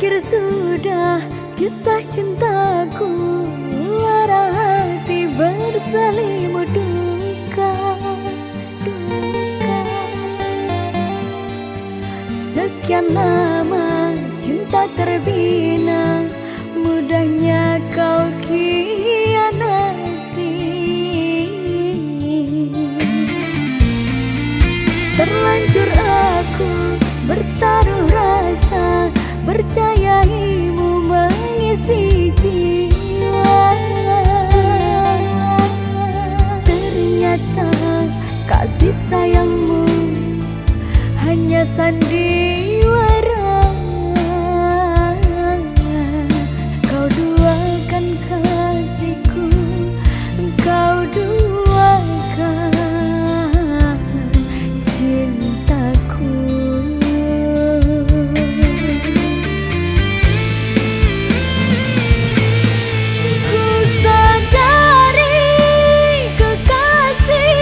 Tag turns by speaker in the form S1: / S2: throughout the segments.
S1: berakhir sudah kisah cintaku, lara hati berselimut duka. Sekian lama cinta terbina, mudahnya kau khianati. Terlanjur aku bertaruh rasa, percayaimu mengisi jiwa. Ternyata kasih sayangmu hanya sandiwara. Kau duakan kasihku, kau duakan cintaku. Ku sadari kekasih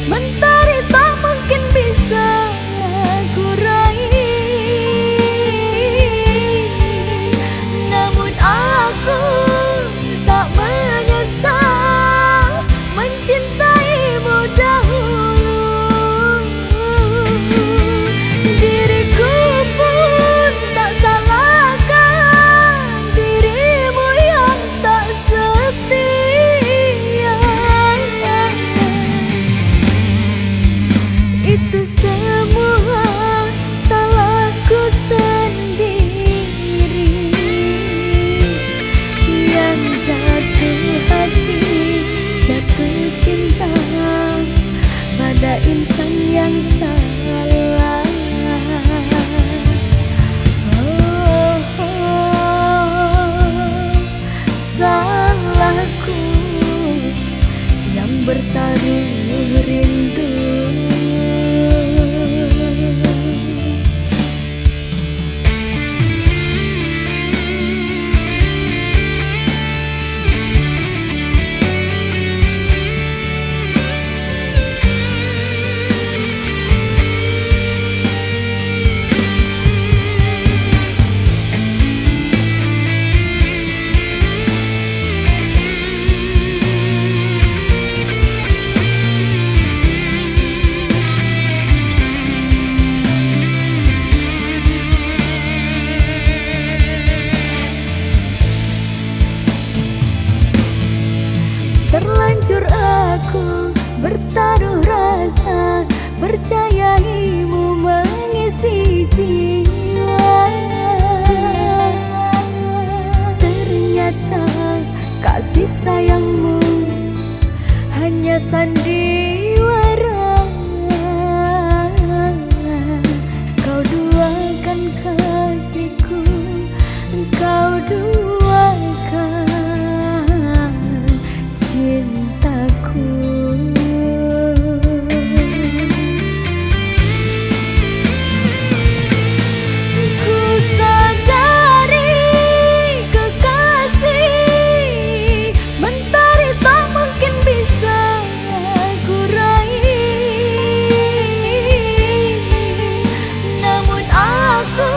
S1: mentari tak mungkin bisa ku raih, namun aku tak menyesal mencintaimu dahulu. Diriku pun tak salahkan dirimu yang tak setia. Itu semua salahku sendiri, yang jatuh hati, jatuh cinta pada insan yang salah. Salahku yang bertaruh rindu. Terlanjur aku bertaruh rasa, percayaimu mengisi jiwa. Ternyata kasih sayangmu hanya sandiwara. Kau duakan kasihku, kau duakan cintaku. Ku sadari kekasih mentari tak mungkin bisa ku raih, namun aku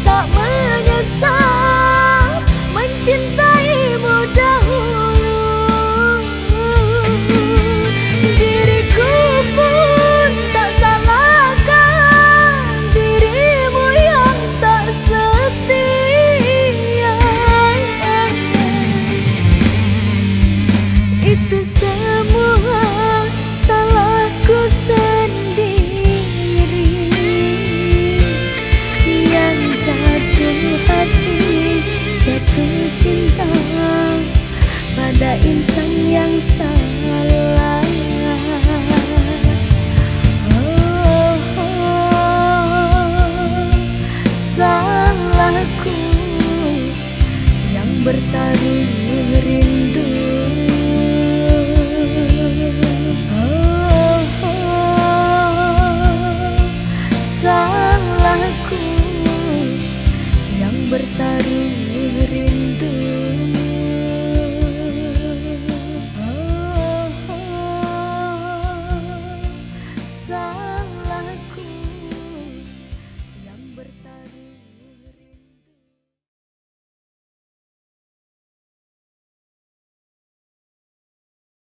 S1: tak menyesal mencintaimu dahulu. Diriku pun tak salahkan dirimu yang tak setia. Itu semua salahku sendiri, yang jatuh hati, jatuh cinta pada insan yang salah. Salahku yang bertaruh rindu. Salahku yang bertaruh rindu.